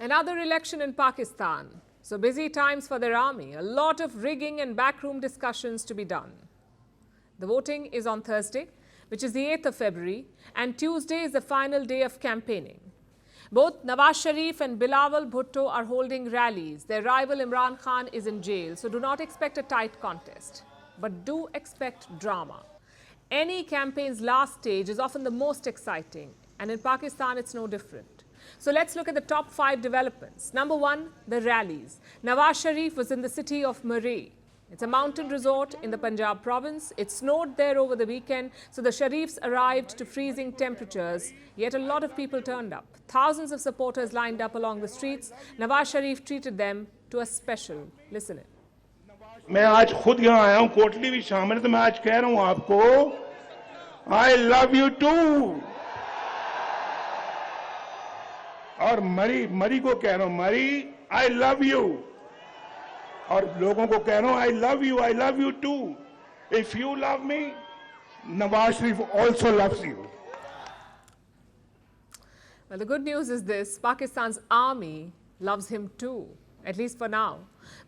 Another election in Pakistan. So busy times for their army. A lot of rigging and backroom discussions to be done. The voting is on Thursday, which is the 8th of February, and Tuesday is the final day of campaigning. Both Nawaz Sharif and Bilawal Bhutto are holding rallies. Their rival Imran Khan is in jail, so do not expect a tight contest. But do expect drama. Any campaign's last stage is often the most exciting, and in Pakistan it's no different. So let's look at the top 5 developments. Number 1, the rallies. Nawaz Sharif was in the city of Murree. It's a mountain resort in the Punjab province. It snowed there over the weekend, so the Sharifs arrived to freezing temperatures, yet a lot of people turned up. Thousands of supporters lined up along the streets. Nawaz Sharif treated them to a special. Listen in. मैं आज खुद यहाँ आया हूँ, कोटली भी शामिल है, तो मैं आज कह रहा हूँ आपको, I love you too. और मरी को कह रहा हूँ, मरी, I love you. और लोगों को कह रहा हूँ, I love you too. If you love me, Nawaz Sharif also loves you. Well, the good news is this: Pakistan's army loves him too, at least for now.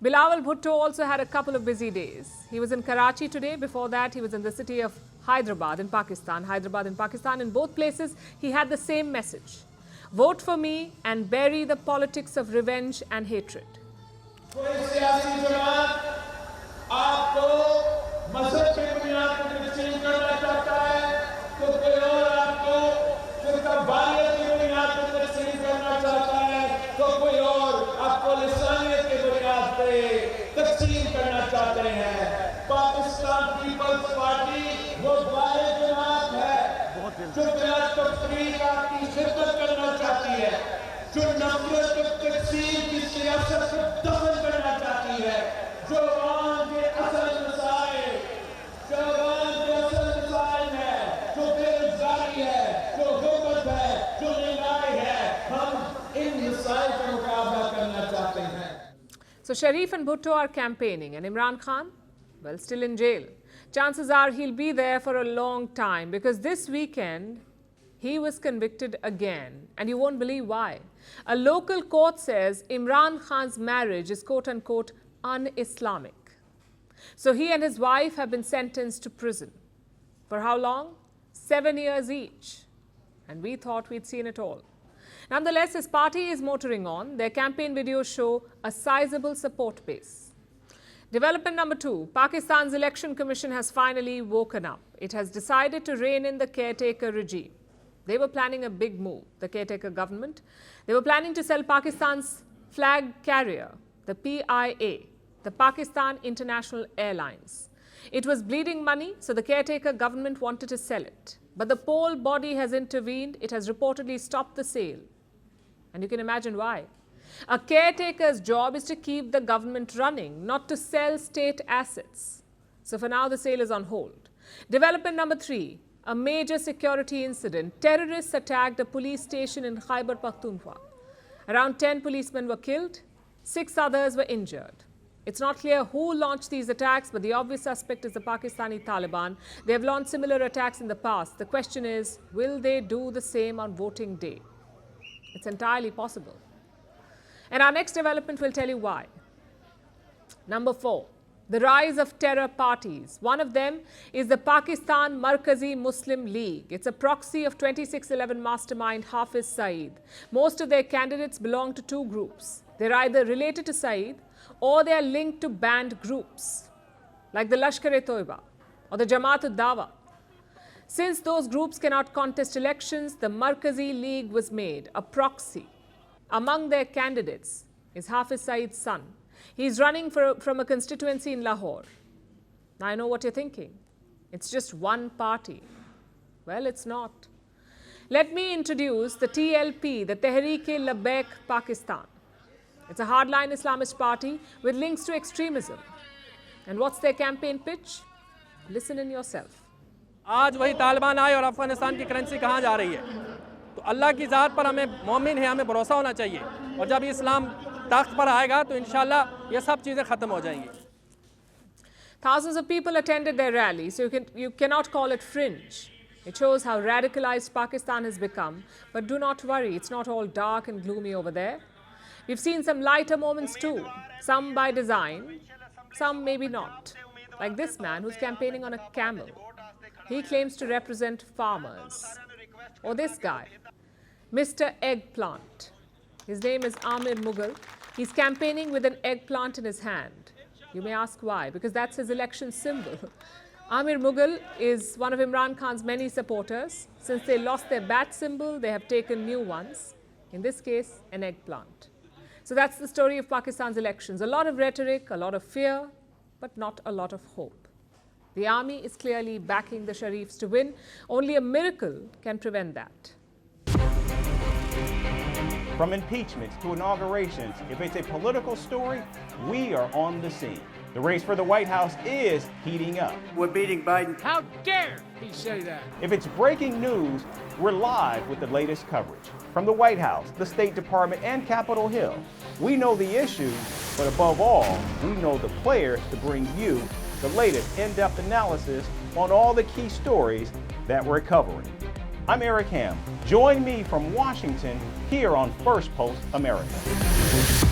Bilawal Bhutto also had a couple of busy days. He was in Karachi today. Before that, he was in the city of Hyderabad in Pakistan. In both places, he had the same message: vote for me and bury the politics of revenge and hatred. So Sharif and Bhutto are campaigning, and Imran Khan, well, still in jail. Chances are he'll be there for a long time, because this weekend he was convicted again, and you won't believe why. A local court says Imran Khan's marriage is quote-unquote un-Islamic. So he and his wife have been sentenced to prison. For how long? 7 years each. And we thought we'd seen it all. Nonetheless, his party is motoring on. Their campaign videos show a sizable support base. Development number 2, Pakistan's Election Commission has finally woken up. It has decided to rein in the caretaker regime. They were planning a big move, the caretaker government. They were planning to sell Pakistan's flag carrier, the PIA, the Pakistan International Airlines. It was bleeding money, so the caretaker government wanted to sell it. But the poll body has intervened. It has reportedly stopped the sale. And you can imagine why. A caretaker's job is to keep the government running, not to sell state assets. So for now, the sale is on hold. Development number 3, a major security incident. Terrorists attacked a police station in Khyber Pakhtunkhwa. Around 10 policemen were killed, 6 others were injured. It's not clear who launched these attacks, but the obvious suspect is the Pakistani Taliban. They have launched similar attacks in the past. The question is, will they do the same on voting day? It's entirely possible. And our next development will tell you why. Number 4, the rise of terror parties. One of them is the Pakistan Markazi Muslim League. It's a proxy of 2611 mastermind Hafiz Saeed. Most of their candidates belong to 2 groups. They're either related to Saeed or they are linked to banned groups like the Lashkar-e-Toiba or the Jamaat-ud-Dawa. Since those groups cannot contest elections, the Markazi League was made a proxy. Among their candidates is Hafiz Saeed's son. He's running from a constituency in Lahore. Now I know what you're thinking. It's just one party. Well, it's not. Let me introduce the TLP, the Tehreek-e-Labbaik Pakistan. It's a hardline Islamist party with links to extremism. And what's their campaign pitch? Listen in yourself. आज वही तालिबान आए और अफगानिस्तान की currency कहाँ जा रही है? तो अल्लाह की ज़ात पर हमें मोमिन है, हमें भरोसा होना चाहिए. और जब इस्लाम तख्त पर आएगा तो इंशाल्लाह ये सब चीज़ें ख़त्म हो जाएंगी. Thousands of people attended their rally, so you cannot call it fringe. It shows how radicalized Pakistan has become. But do not worry, it's not all dark and gloomy over there. We've seen some lighter moments too, some by design, some maybe not. Like this man who's campaigning on a camel. He claims to represent farmers. Or this guy, Mr. Eggplant. His name is Amir Mughal. He's campaigning with an eggplant in his hand. You may ask why, because that's his election symbol. Amir Mughal is one of Imran Khan's many supporters. Since they lost their bat symbol, they have taken new ones. In this case, an eggplant. So that's the story of Pakistan's elections. A lot of rhetoric, a lot of fear, but not a lot of hope. The army is clearly backing the Sharifs to win. Only a miracle can prevent that. From impeachments to inaugurations, if it's a political story, we are on the scene. The race for the White House is heating up. We're beating Biden. How dare he say that? If it's breaking news, we're live with the latest coverage. From the White House, the State Department, and Capitol Hill, we know the issues, but above all, we know the players to bring you the latest in-depth analysis on all the key stories that we're covering. I'm Eric Ham. Join me from Washington here on Firstpost America.